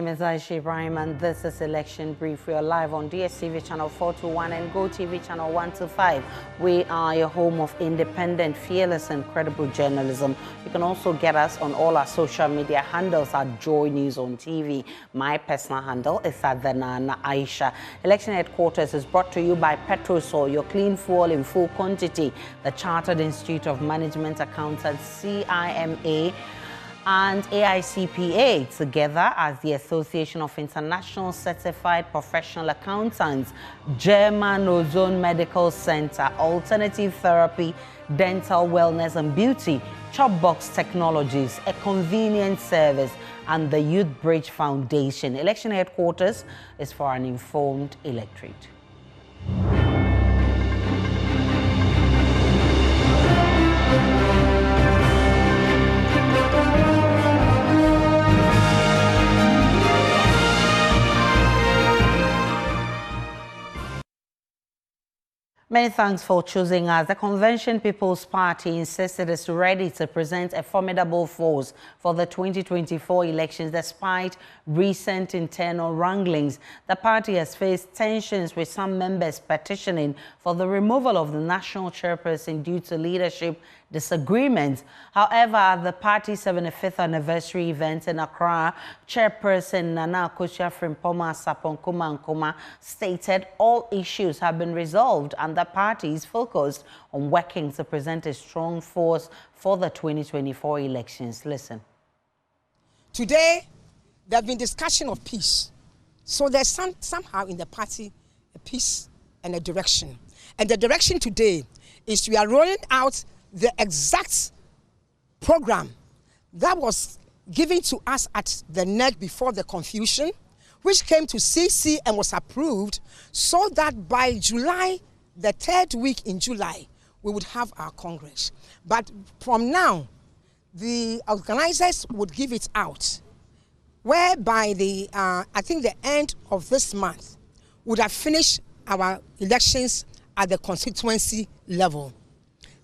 name is Aisha Ibrahim, and this is Election Brief. We are live on DSTV channel 421 and GoTV channel 125. We are your home of independent, fearless, and credible journalism. You can also get us on all our social media handles at Joy News on TV. My personal handle is Adhanana Aisha. Election Headquarters is brought to you by Petrosol, your clean fuel in full quantity, the Chartered Institute of Management Accountants, CIMA, and AICPA, together as the Association of International Certified Professional Accountants, German Ozone Medical Center, Alternative Therapy, Dental Wellness and Beauty, Chopbox Technologies, a convenient service, and the Youth Bridge Foundation. Election Headquarters is for an informed electorate. Many thanks for choosing us. The Convention People's Party insists it is ready to present a formidable force for the 2024 elections despite recent internal wranglings. The party has faced tensions with some members petitioning for the removal of the national chairperson due to leadership disagreements. However, at the party's 75th anniversary event in Accra, Chairperson Nana Akosua-Frimpong Sarpong Kuma stated all issues have been resolved and the party is focused on working to present a strong force for the 2024 elections. Listen. Today, there have been discussion of peace. So there's somehow in the party a peace and a direction. And the direction today is we are rolling out the exact program that was given to us at the NEC before the confusion, which came to CC and was approved, so that by July, the third week in July, we would have our Congress. But from now, the organizers would give it out, whereby I think the end of this month, would have finished our elections at the constituency level.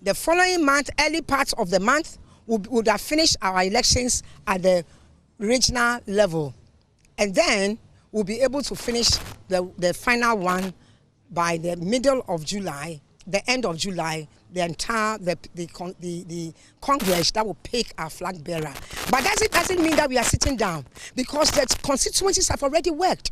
The following month, early part of the month, would have finished our elections at the regional level. And then we'll be able to finish the final one by the middle of July, the end of July, the entire the Congress that will pick our flag bearer. But that doesn't mean that we are sitting down, because the constituencies have already worked.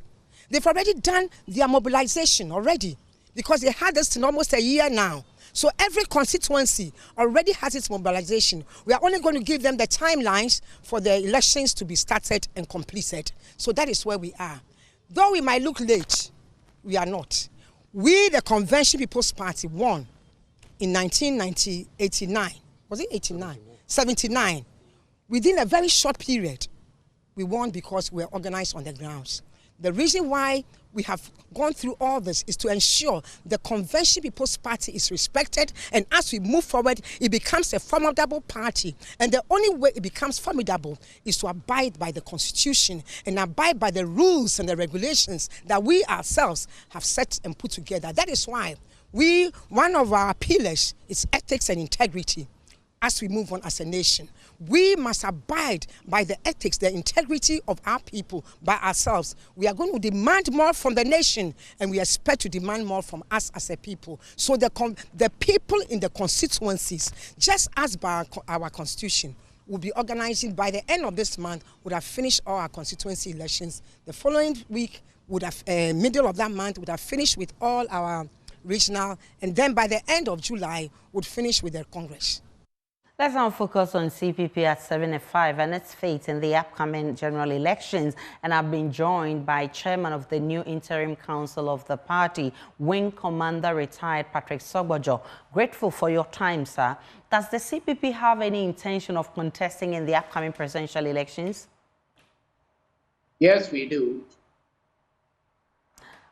They've already done their mobilization already, because they had this in almost a year now. So every constituency already has its mobilization. We are only going to give them the timelines for the elections to be started and completed. So that is where we are. Though we might look late, we are not. We, the Convention People's Party, won in 1989. Was it 89? 79. Within a very short period, we won because we were organized on the grounds. The reason why we have gone through all this is to ensure the Convention People's Party is respected, and as we move forward, it becomes a formidable party. And the only way it becomes formidable is to abide by the Constitution and abide by the rules and the regulations that we ourselves have set and put together. That is why one of our pillars is ethics and integrity. As we move on as a nation, we must abide by the ethics, the integrity of our people, by ourselves. We are going to demand more from the nation, and we expect to demand more from us as a people. So the people in the constituencies, just as by our constitution, will be organizing by the end of this month, would have finished all our constituency elections. The following week, would have middle of that month, would have finished with all our regional, and then by the end of July, would finish with the Congress. Let's now focus on CPP at 75 and its fate in the upcoming general elections. And I've been joined by Chairman of the new Interim Council of the party, Wing Commander retired Patrick Sogbojo. Grateful for your time, sir. Does the CPP have any intention of contesting in the upcoming presidential elections? Yes, we do.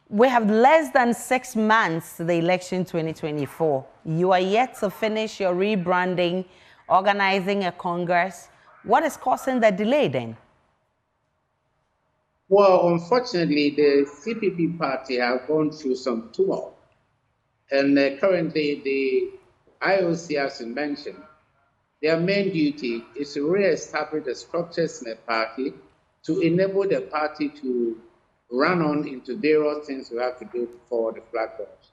We have less than 6 months to the election 2024. You are yet to finish your rebranding, organizing a Congress. What is causing the delay then? Well, unfortunately, the CPP party have gone through some turmoil. And currently, the IOC, as you mentioned, their main duty is to re-establish the structures in the party to enable the party to run on into various things we have to do for the flag launch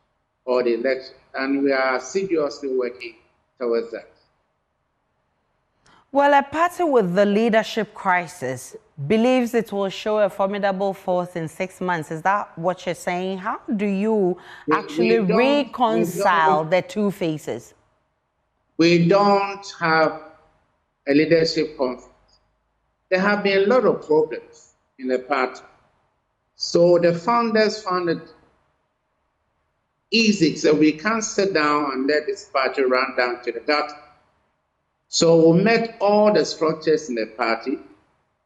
or the election. And we are assiduously working towards that. Well, a party with the leadership crisis believes it will show a formidable force in 6 months. Is that what you're saying? How do you actually reconcile the two faces? We don't have a leadership conference. There have been a lot of problems in the party. So the founders found it easy, so we can't sit down and let this party run down to the gutter. So we met all the structures in the party,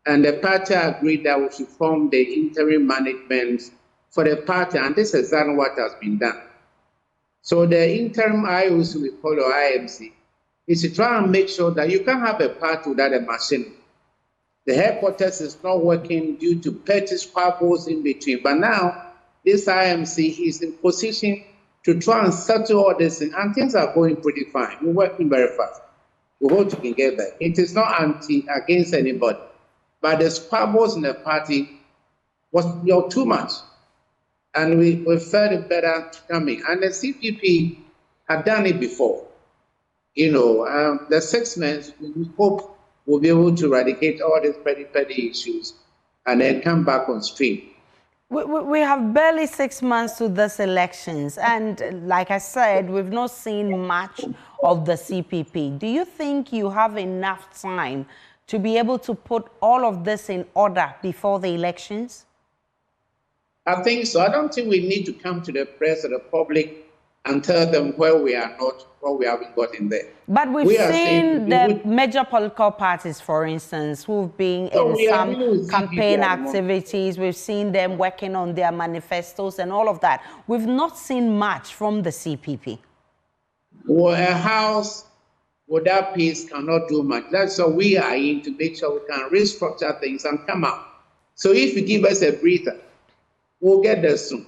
and the party agreed that we should form the interim management for the party, and this is exactly what has been done. So the interim IOC, we call it IMC, is to try and make sure that you can't have a party without a machine. The headquarters is not working due to petty squabbles in between, but now this IMC is in position to try and settle all this, and things are going pretty fine. We're working very fast. We hope we can get there. It is not against anybody, but the squabbles in the party was too much, and we felt it better to come in. And the CPP had done it before. The 6 months, we hope we'll be able to eradicate all these petty issues and then come back on stream. We have barely 6 months to this elections, and like I said, we've not seen much of the CPP. Do you think you have enough time to be able to put all of this in order before the elections? I think so. I don't think we need to come to the press or the public and tell them where we are not, what we haven't got in there. But we've seen the major political parties, for instance, who've been in some campaign activities. We've seen them working on their manifestos and all of that. We've not seen much from the CPP. Well, a house without peace cannot do much. That's what we are in, to make sure we can restructure things and come out. So if you give us a breather, we'll get there soon.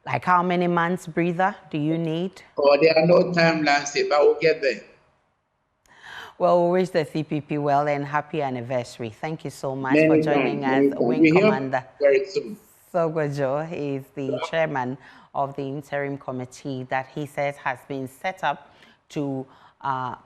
Like how many months breather do you need? Oh, there are no timelines, but we'll get there. Well, we wish the CPP well and happy anniversary. Thank you so much for joining us, Wing Commander. Very soon. Sogwajo is the chairman of the interim committee that he says has been set up to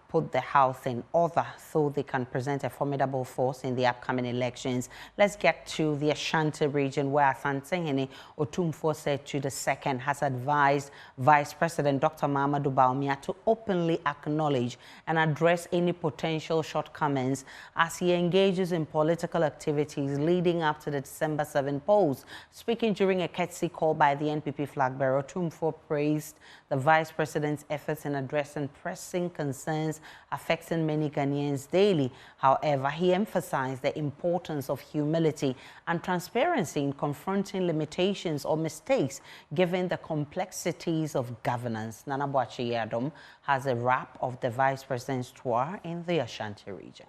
put the house in order so they can present a formidable force in the upcoming elections. Let's get to the Ashanti region, where Asantehene Otumfuo Settu II has advised Vice President Dr. Bawumia to openly acknowledge and address any potential shortcomings as he engages in political activities leading up to the December 7 polls. Speaking during a courtesy call by the NPP flag bearer, Otumfuo praised the Vice President's efforts in addressing pressing concerns affecting many Ghanaians daily. However, he emphasized the importance of humility and transparency in confronting limitations or mistakes given the complexities of governance. Nana Boakye Yadom has a wrap of the Vice President's tour in the Ashanti region.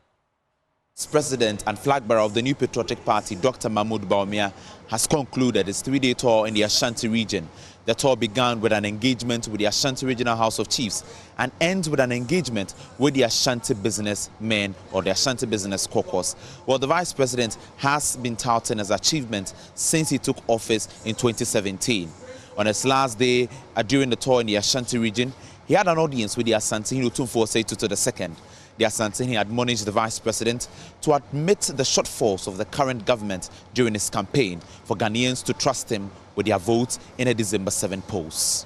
President and flag bearer of the New Patriotic Party, Dr. Bawumia, has concluded his 3-day tour in the Ashanti region. The tour began with an engagement with the Ashanti Regional House of Chiefs and ends with an engagement with the Ashanti businessmen or the Ashanti Business Caucus. Well, the Vice President has been touting his achievements since he took office in 2017. On his last day during the tour in the Ashanti region, he had an audience with the Asantehene Otumfuo Settu II. The Asantehene admonished the Vice President to admit the shortfalls of the current government during his campaign for Ghanaians to trust him with their votes in a December 7 polls.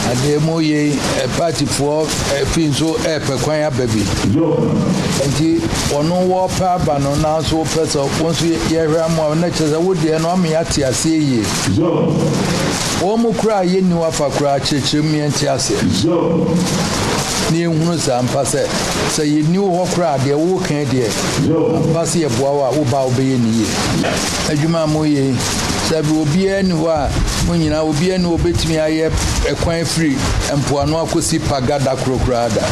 Ademoye party for finso pekwanya baby nti ono wo pa ba no na so pesa wonso ye hwa mo na cheza wodi no am ya ti ase yi wo mu kura ye ni wa fa kura chechirem ye nti ase ni ehunu sampa se ye ni wo kura de wo kan de ampa se ye boa wa wo ba wo be ye ni ye adwuma mo ye sabi obi ani ho a munyina obi ani obetimi aye ekwan free empoano akosi pagada krokrada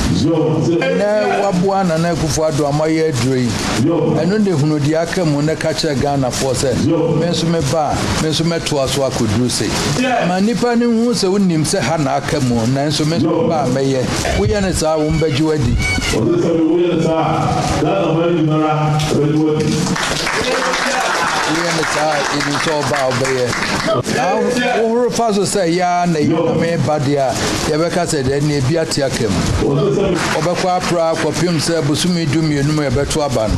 na waboa na na kufu ado amaye adroi eno de hunu di aka mu na ka che Ghana for say menso meto aso akoduru sei ma nipa ni hu se wonim se ha na aka mu na enso menso ba meye wo ye ne sa wo mbagi wadi it is all about there. Now, over Faso say, ya, na me badia, Yabeka said, and ye be at Yakim. Obaqua pra, Quapim said, Busumi do me, no better ban.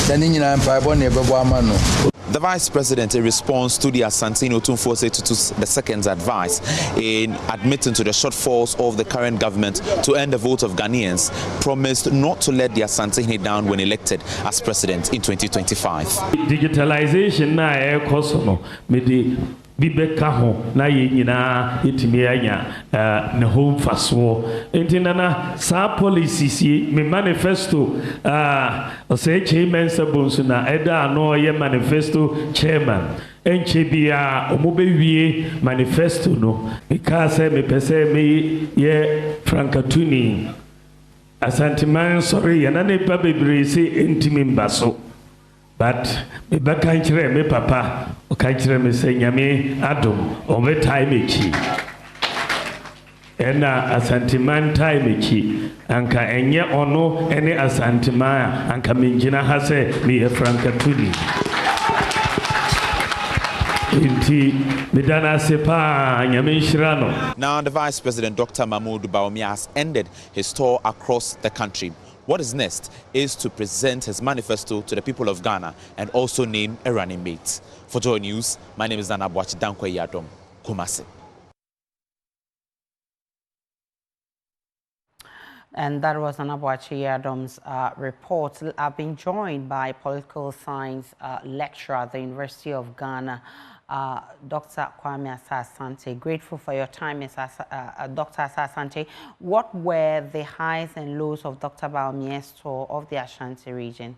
Then in Empire, Bonnie, The Vice President, in response to the Asantehene Otumfuo II's advice in admitting to the shortfalls of the current government to earn the vote of Ghanaians, promised not to let the Asantehene down when elected as president in 2025. Digitalization na ekosono mede bibeka ho na ye nyina etimi anya ne home faso entinana sa policies me manifesto say chairman sabonsu na eda no ye manifesto chairman enche bia omobewie manifesto no because me pese me ye frankatuni Asantehene sorry yana ne pa bebre se entimi mbaso. But me bakanchire me papa o kanchire me say nyame adom over time echi ena Asantehene time echi anka enye ono ene Asantehene anka menjina ha se me frankatuni Now the Vice President Dr. Bawumia has ended his tour across the country. What is next is to present his manifesto to the people of Ghana and also name a running mate. For Joy News, my name is Nana Boachi Dankwe Yadom, Kumasi. And that was Anabuachi Yadom's report. I've been joined by political science lecturer at the University of Ghana, Dr. Kwame Asante. Grateful for your time, Dr. Asante. What were the highs and lows of Dr. Bawumia's tour of the Ashanti region?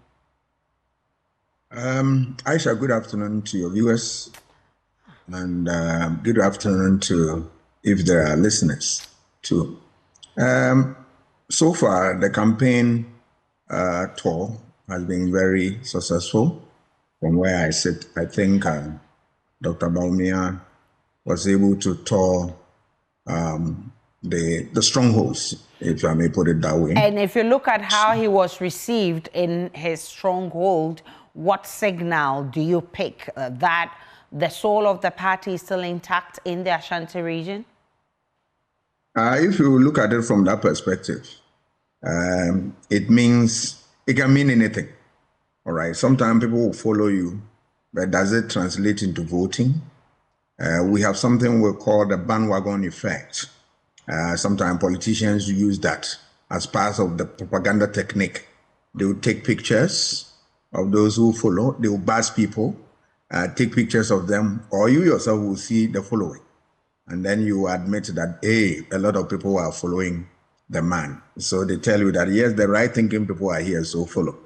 Aisha, good afternoon to your viewers, and good afternoon to, if there are listeners, too. So far, the campaign tour has been very successful. From where I sit, I think Dr. Bawumia was able to tour the strongholds, if I may put it that way. And if you look at how he was received in his stronghold, what signal do you pick that the soul of the party is still intact in the Ashanti region? If you look at it from that perspective, it can mean anything. All right. Sometimes people will follow you, but does it translate into voting? We have something we call the bandwagon effect. Sometimes politicians use that as part of the propaganda technique. They will take pictures of those who follow. They will buzz people, take pictures of them, or you yourself will see the following. And then you admit that, hey, a lot of people are following the man. So they tell you that, yes, the right-thinking people are here, so follow.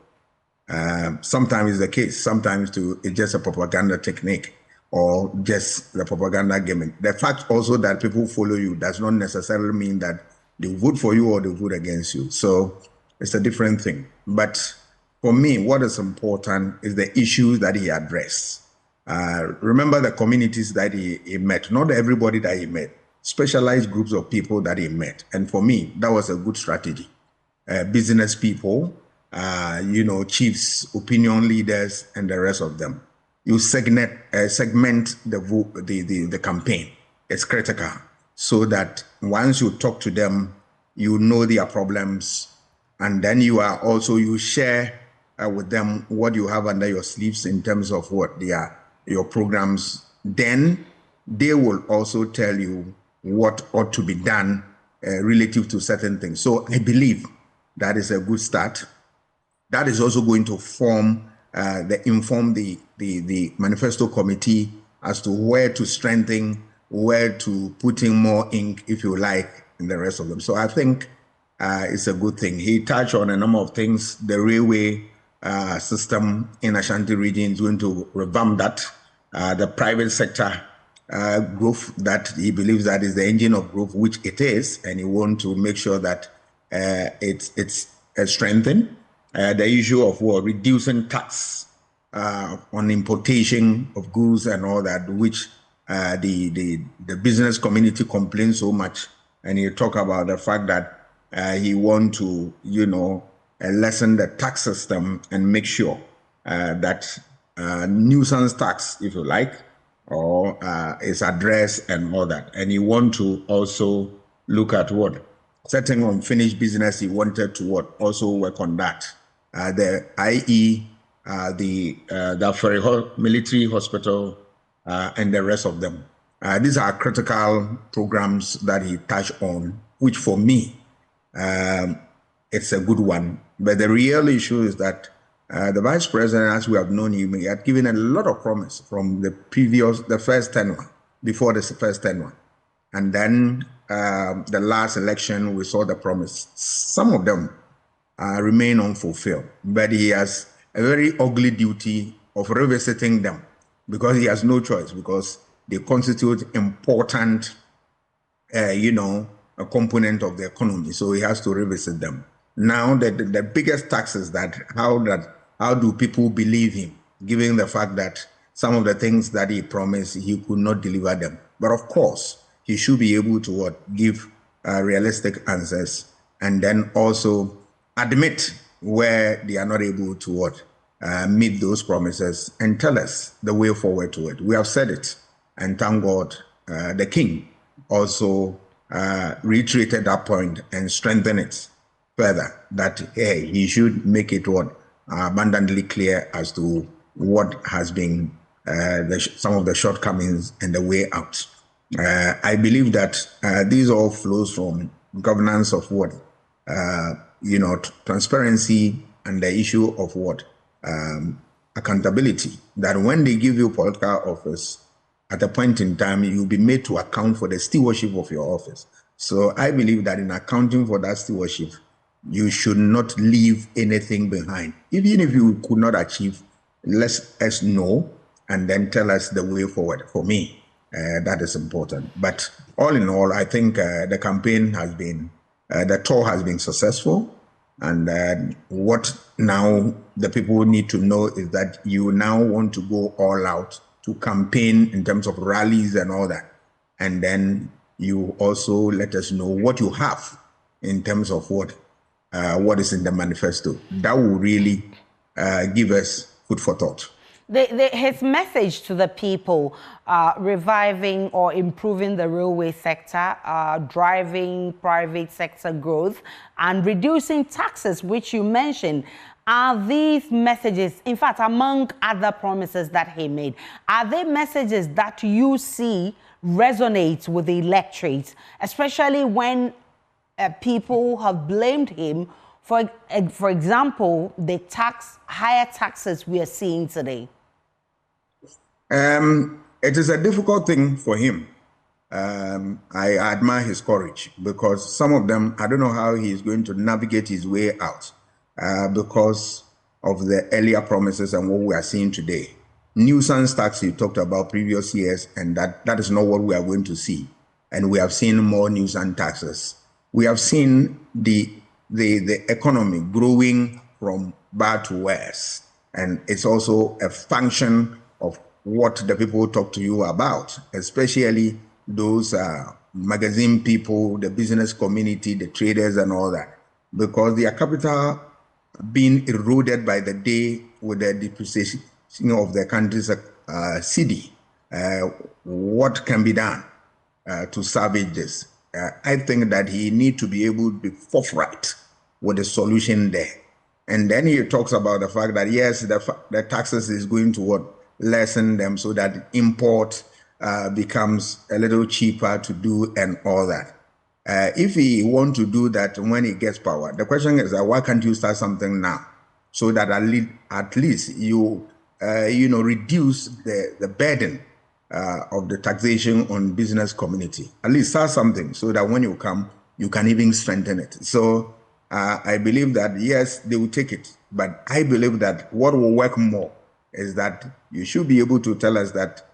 Sometimes it's the case. Sometimes it's just a propaganda technique or just the propaganda gimmick. The fact also that people follow you does not necessarily mean that they vote for you or they vote against you. So it's a different thing. But for me, what is important is the issues that he addressed. Remember the communities that he met, not everybody that he met, specialized groups of people that he met. And for me, that was a good strategy. Business people, chiefs, opinion leaders, and the rest of them. You segment the campaign. It's critical so that once you talk to them, you know their problems, and then you share with them what you have under your sleeves in terms of what they are. Your programs, then they will also tell you what ought to be done relative to certain things. So I believe that is a good start. That is also going to inform the manifesto committee as to where to strengthen, where to put in more ink, if you like, in the rest of them. So I think it's a good thing. He touched on a number of things. The railway system in Ashanti region is going to revamp that. the private sector growth that he believes that is the engine of growth, which it is, and he wants to make sure that it's strengthened. The issue of reducing tax on importation of goods and all that, which the business community complains so much, and he talk about the fact that he want to, lessen the tax system and make sure that nuisance tax, if you like, or is addressed and all that. And he want to also look at certain unfinished business. He wanted to also work on that. i.e. the military hospital and the rest of them. These are critical programs that he touched on, which for me, it's a good one. But the real issue is that the vice president, as we have known him, he had given a lot of promise from the first tenure, before the first tenure. And then the last election, we saw the promise. Some of them remain unfulfilled, but he has a very ugly duty of revisiting them because he has no choice, because they constitute important, a component of the economy. So he has to revisit them. Now, the biggest tax is how do people believe him, given the fact that some of the things that he promised, he could not deliver them. But of course, he should be able to give realistic answers, and then also admit where they are not able to meet those promises and tell us the way forward to it. We have said it, and thank God the king also reiterated that point and strengthened it further, that he should make it abundantly clear as to what has been some of the shortcomings and the way out. I believe that these all flows from governance of transparency and the issue of accountability, that when they give you political office, at a point in time, you'll be made to account for the stewardship of your office. So I believe that in accounting for that stewardship, you should not leave anything behind. Even if you could not achieve, let us know and then tell us the way forward. For me, that is important. But all in all, I think the campaign has been, the tour has been successful. And what now the people need to know is that you now want to go all out to campaign in terms of rallies and all that. And then you also let us know what you have in terms of what is in the manifesto. That will really give us food for thought. His message to the people, reviving or improving the railway sector, driving private sector growth, and reducing taxes, which you mentioned, are these messages, in fact, among other promises that he made, are they messages that you see resonate with the electorate, especially when people have blamed him for example, the higher taxes we are seeing today? It is a difficult thing for him. I admire his courage, because some of them, I don't know how he is going to navigate his way out because of the earlier promises and what we are seeing today. Nuisance tax you talked about previous years, and that is not what we are going to see. And we have seen more nuisance taxes. We have seen the economy growing from bad to worse. And it's also a function of what the people talk to you about, especially those magazine people, the business community, the traders and all that, because their capital being eroded by the day with the depreciation of the country's cedi. What can be done to salvage this? I think that he needs to be able to be forthright with the solution there. And then he talks about the fact that, yes, the taxes is going to lessen them so that import becomes a little cheaper to do and all that. If he wants to do that when he gets power, the question is, why can't you start something now so that at least you reduce the burden of the taxation on business community? At least start something so that when you come, you can even strengthen it. So I believe that, yes, they will take it. But I believe that what will work more is that you should be able to tell us that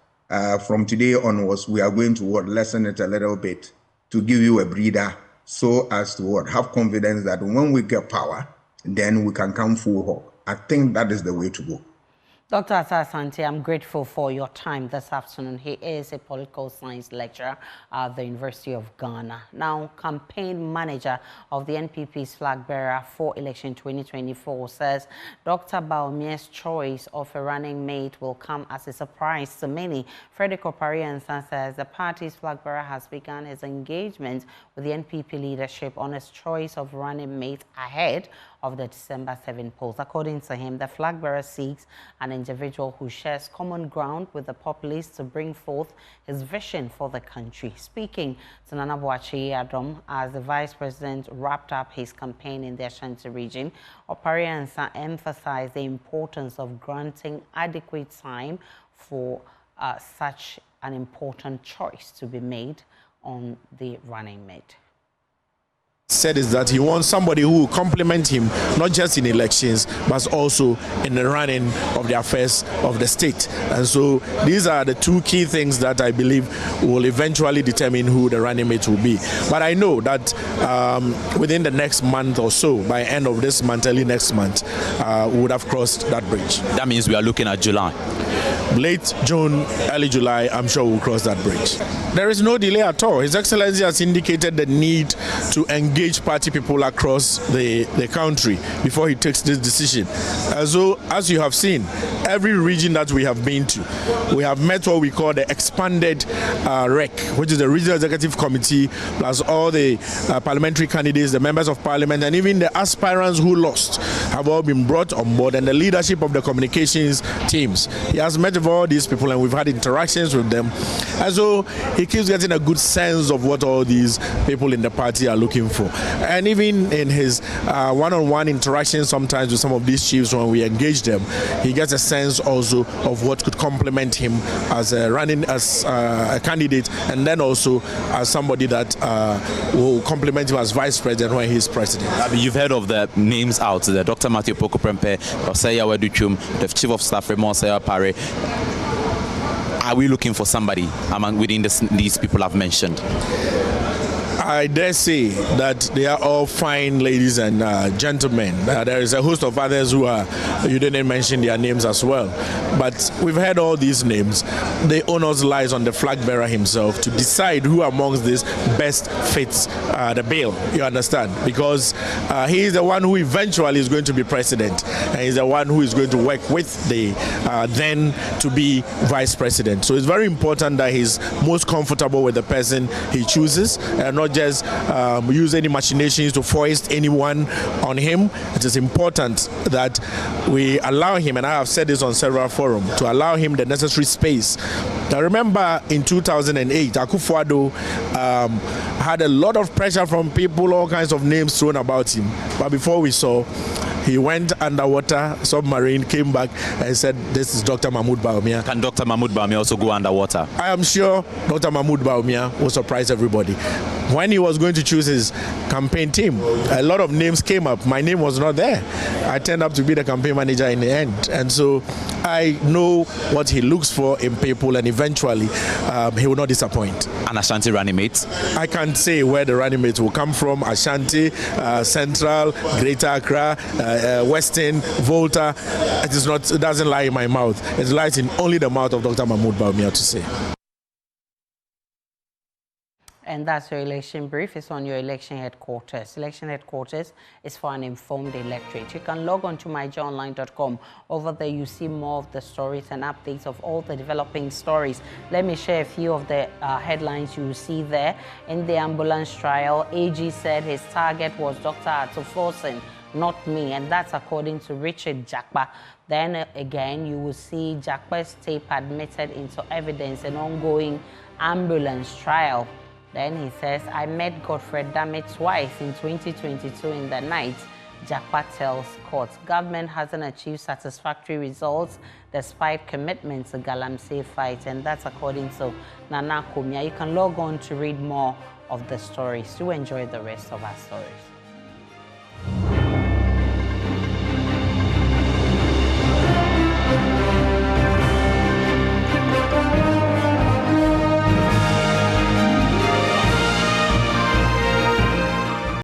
from today onwards, we are going to lessen it a little bit to give you a breather so as to have confidence that when we get power, then we can come full hog. I think that is the way to go. Dr. Asantehene, I'm grateful for your time this afternoon. He is a political science lecturer at the University of Ghana. Now, campaign manager of the NPP's flag bearer for election 2024 says Dr. Bawumia's choice of a running mate will come as a surprise to many. Frederick Opariansa says the party's flag bearer has begun his engagement with the NPP leadership on his choice of running mate ahead of the December 7 polls. According to him, the flag bearer seeks an individual who shares common ground with the populace to bring forth his vision for the country. Speaking to Nana Boakye Adom as the vice president wrapped up his campaign in the Ashanti region, Opariansa emphasized the importance of granting adequate time for such an important choice to be made on the running mate. Said is that he wants somebody who will complement him, not just in elections, but also in the running of the affairs of the state. And so these are the two key things that I believe will eventually determine who the running mate will be. But I know that within the next month or so, by end of this month, early next month, we would have crossed that bridge. That means we are looking at July. Late June, early July, I'm sure we'll cross that bridge. There is no delay at all. His Excellency has indicated the need to engage party people across the country before he takes this decision. So, as you have seen, every region that we have been to, we have met what we call the expanded REC, which is the Regional Executive Committee, plus all the parliamentary candidates, the members of parliament, and even the aspirants who lost have all been brought on board, and the leadership of the communications teams. He has met with all these people, and we've had interactions with them. And so he keeps getting a good sense of what all these people in the party are looking for. And even in his one-on-one interactions sometimes with some of these chiefs, when we engage them, he gets a sense also of what could complement him as running as a candidate, and then also as somebody that will complement him as vice president when he's president. You've heard of the names out there: Dr. Matthew Poku-Prempeh, Osaya Weduchum, the Chief of Staff Raymond Osaya-Pare. Are we looking for somebody within these people I've mentioned? I dare say that they are all fine ladies and gentlemen. There is a host of others who you didn't mention their names as well. But we've heard all these names. The onus lies on the flag bearer himself to decide who amongst these best fits the bill. You understand? Because he is the one who eventually is going to be president, and he's the one who is going to work with the then to be vice president. So it's very important that he's most comfortable with the person he chooses, and not just use any machinations to foist anyone on him. It is important that we allow him, and I have said this on several forums, to allow him the necessary space. I remember in 2008, Akufo-Addo had a lot of pressure from people, all kinds of names thrown about him. But before we saw, he went underwater, submarine, came back and said, this is Dr. Mahmoud Bawumia. Can Dr. Mahmoud Bawumia also go underwater? I am sure Dr. Mahmoud Bawumia will surprise everybody. When he was going to choose his campaign team, a lot of names came up. My name was not there. I turned up to be the campaign manager in the end. And so I know what he looks for in people, and eventually he will not disappoint. An Ashanti running mate? I can't say where the running mates will come from. Ashanti, Central, Greater Accra, Western, Volta. It doesn't lie in my mouth. It lies in only the mouth of Dr. Mahmoud Bawumia to say. And that's your election brief. It's on your election headquarters. Election headquarters is for an informed electorate. You can log on to myjoyonline.com. Over there, you see more of the stories and updates of all the developing stories. Let me share a few of the headlines you see there. In the ambulance trial, AG said his target was Dr. Atufosin, not me. And that's according to Richard Jakpa. Then again, you will see Jakpa's tape admitted into evidence in ongoing ambulance trial. Then he says, I met Godfrey Damit twice in 2022 in the night. Jakpa tells court government hasn't achieved satisfactory results despite commitment to Galamsey fight. And that's according to Nana Komia. You can log on to read more of the stories. Do enjoy the rest of our stories.